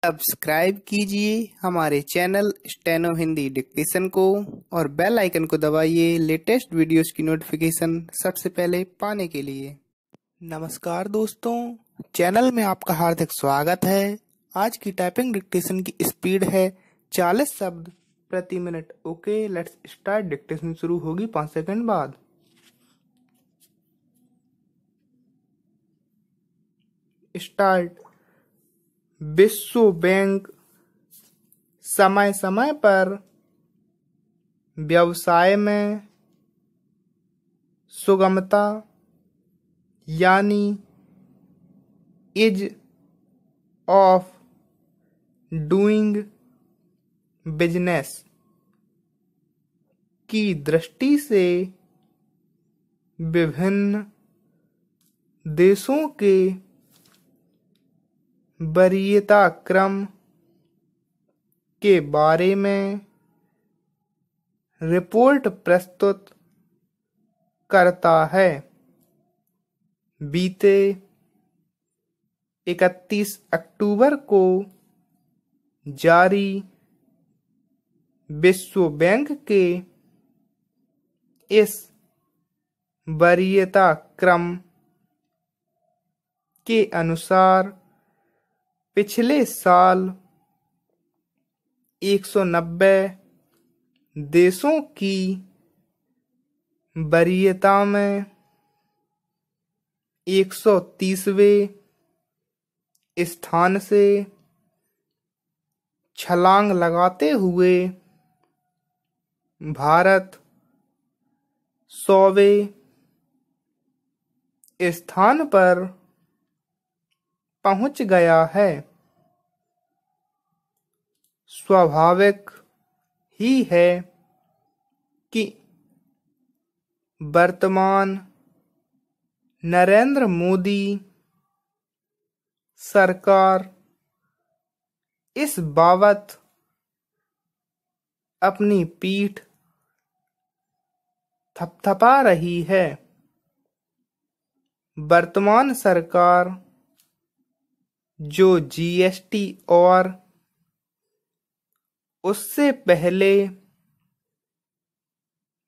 Subscribe कीजिए हमारे channel steno Hindi dictation को और बेल आइकन को दबाइए लेटेस्ट वीडियोस की नोटिफिकेशन सबसे पहले पाने के लिए। नमस्कार दोस्तों, चैनल में आपका हार्दिक स्वागत है। आज की टाइपिंग डिक्टेशन की स्पीड है 40 शब्द प्रति minute. Okay, let's start. Dictation शुरू होगी 5 सेकंड बाद। स्टार्ट। विश्व बैंक समय समय पर व्यवसाय में सुगमता यानी इज ऑफ डूइंग बिजनेस की दृष्टि से विभिन्न देशों के वरीयता क्रम के बारे में रिपोर्ट प्रस्तुत करता है। बीते 31 अक्टूबर को जारी विश्व बैंक के इस वरीयता क्रम के अनुसार पिछले साल 190 देशों की वरीयता में 130वें स्थान से छलांग लगाते हुए भारत 100वें स्थान पर पहुंच गया है। स्वाभाविक ही है कि वर्तमान नरेंद्र मोदी सरकार इस बाबत अपनी पीठ थपथपा रही है। वर्तमान सरकार जो जीएसटी और उससे पहले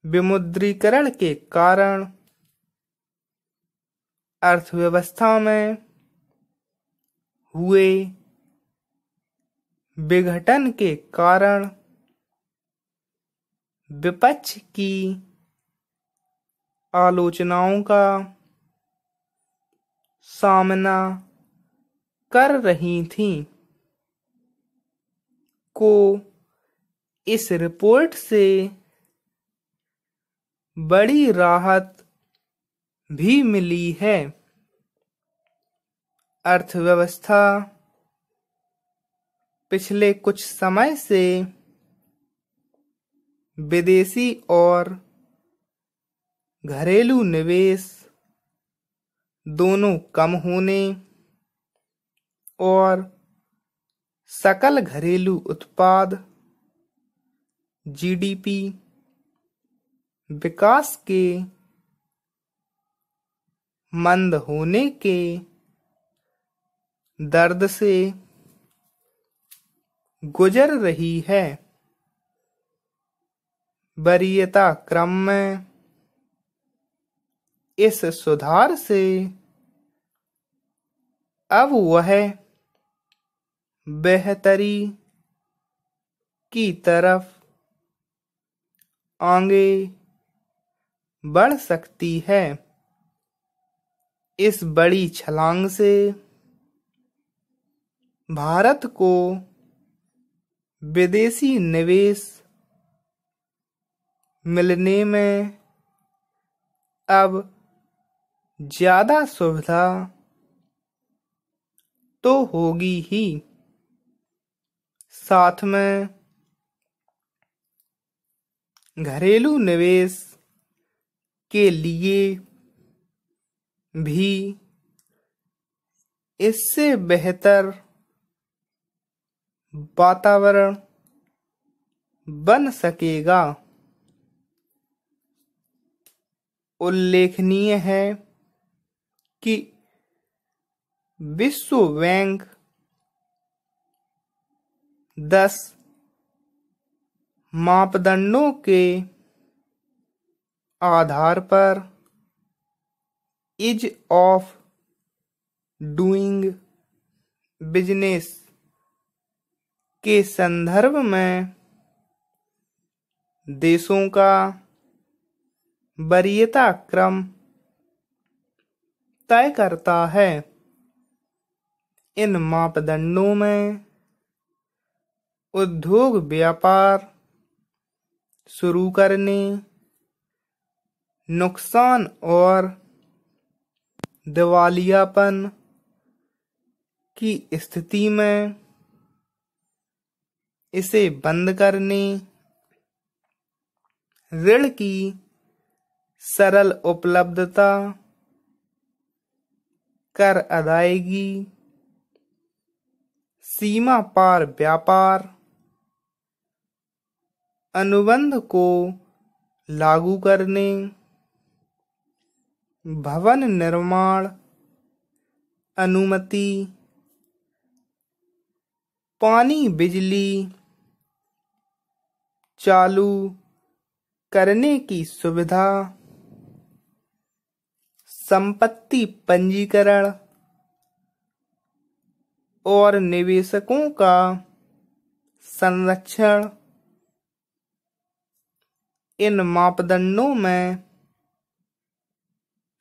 विमुद्रीकरण के कारण अर्थव्यवस्था में हुए विघटन के कारण विपक्ष की आलोचनाओं का सामना कर रही थी, को इस रिपोर्ट से बड़ी राहत भी मिली है। अर्थव्यवस्था पिछले कुछ समय से विदेशी और घरेलू निवेश दोनों कम होने और सकल घरेलू उत्पाद जीडीपी विकास के मंद होने के दर्द से गुजर रही है। वरीयता क्रम में इस सुधार से अब वह बेहतरी की तरफ आगे बढ़ सकती है। इस बड़ी छलांग से भारत को विदेशी निवेश मिलने में अब ज्यादा सुविधा तो होगी ही, साथ में घरेलू निवेश के लिए भी इससे बेहतर वातावरण बन सकेगा। उल्लेखनीय है कि विश्व बैंक 10 मापदंडों के आधार पर ईज ऑफ डूइंग बिजनेस के संदर्भ में देशों का वरीयता क्रम तय करता है। इन मापदंडों में उद्योग व्यापार शुरू करने, नुकसान और दिवालियापन की स्थिति में इसे बंद करने, ऋण की सरल उपलब्धता, कर अदायगी, सीमा पार व्यापार, अनुबंध को लागू करने, भवन निर्माण अनुमति, पानी बिजली चालू करने की सुविधा, संपत्ति पंजीकरण और निवेशकों का संरक्षण इन मापदंडों में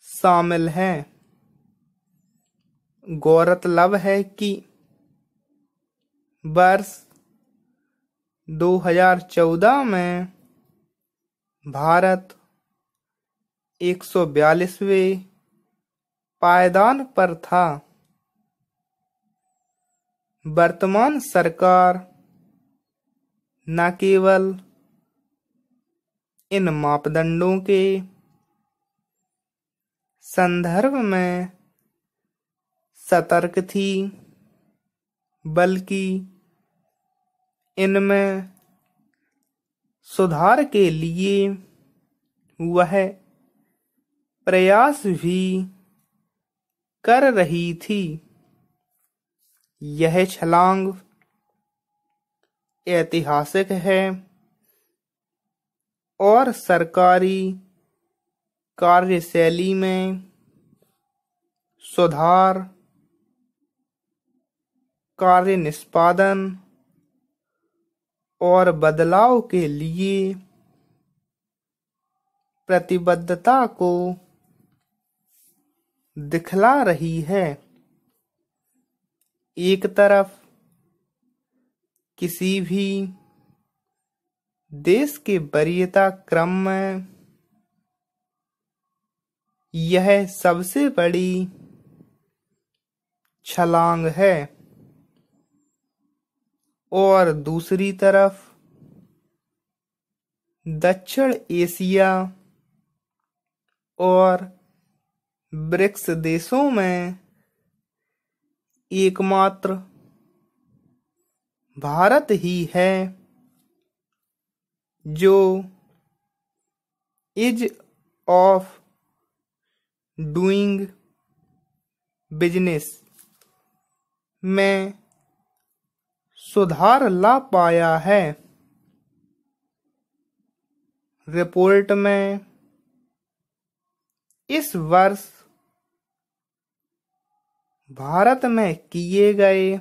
शामिल हैं। गौरतलब है कि वर्ष 2014 में भारत 142वें पायदान पर था। वर्तमान सरकार न केवल इन मापदंडों के संदर्भ में सतर्क थी, बल्कि इनमें सुधार के लिए वह प्रयास भी कर रही थी। यह छलांग ऐतिहासिक है और सरकारी कार्यशैली में सुधार, कार्य निष्पादन और बदलाव के लिए प्रतिबद्धता को दिखला रही है। एक तरफ किसी भी देश के वरीयता क्रम में यह सबसे बड़ी छलांग है और दूसरी तरफ दक्षिण एशिया और ब्रिक्स देशों में एकमात्र भारत ही है जो ईज ऑफ डूइंग बिजनेस में सुधार ला पाया है। रिपोर्ट में इस वर्ष भारत में किए गए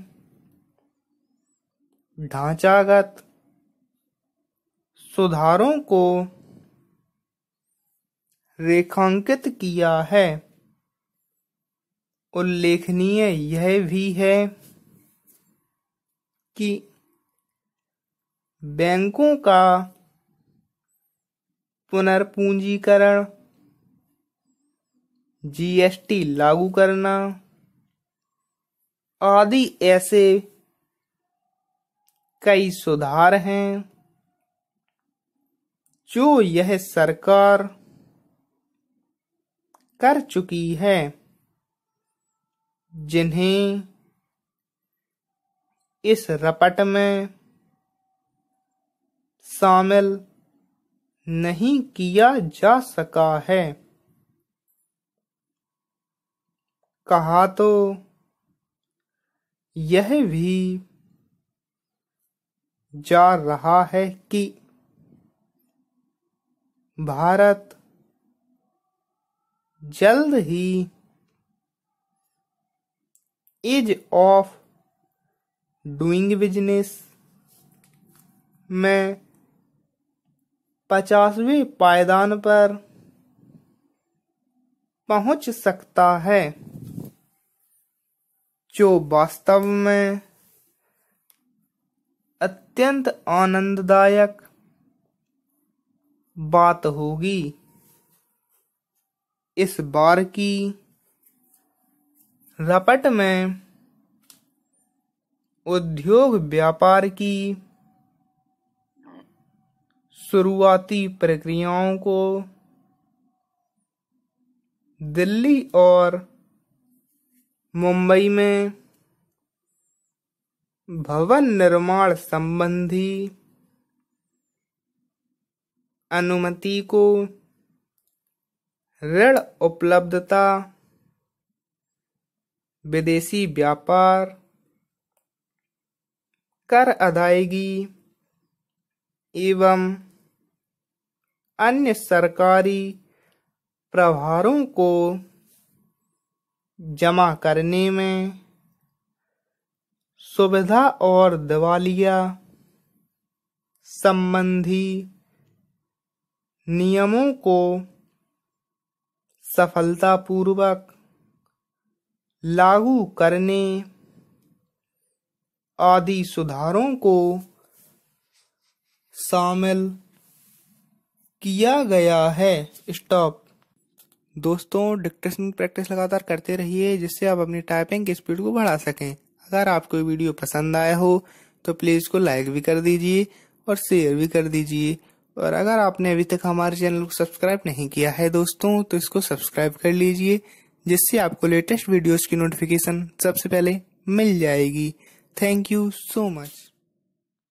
ढांचागत सुधारों को रेखांकित किया है। उल्लेखनीय यह भी है कि बैंकों का पुनर्पूंजीकरण, जीएसटी लागू करना आदि ऐसे कई सुधार हैं जो यह सरकार कर चुकी है, जिन्हें इस रपट में शामिल नहीं किया जा सका है। कहा तो यह भी जा रहा है कि भारत जल्द ही ईज ऑफ डूइंग बिजनेस में 50वें पायदान पर पहुंच सकता है, जो वास्तव में अत्यंत आनंददायक बात होगी। इस बार की रपट में उद्योग व्यापार की शुरुआती प्रक्रियाओं को दिल्ली और मुंबई में भवन निर्माण संबंधी अनुमति को, ऋण उपलब्धता, विदेशी व्यापार, कर अदायगी एवं अन्य सरकारी प्रभारों को जमा करने में सुविधा और दिवालिया संबंधी नियमों को सफलतापूर्वक लागू करने आदि सुधारों को शामिल किया गया है। स्टॉप। दोस्तों, डिक्टेशन प्रैक्टिस लगातार करते रहिए, जिससे आप अपनी टाइपिंग की स्पीड को बढ़ा सकें। अगर आपको वीडियो पसंद आया हो तो प्लीज इसको लाइक भी कर दीजिए और शेयर भी कर दीजिए। और अगर आपने अभी तक हमारे चैनल को सब्सक्राइब नहीं किया है दोस्तों, तो इसको सब्सक्राइब कर लीजिए, जिससे आपको लेटेस्ट वीडियोस की नोटिफिकेशन सबसे पहले मिल जाएगी। Thank you so much.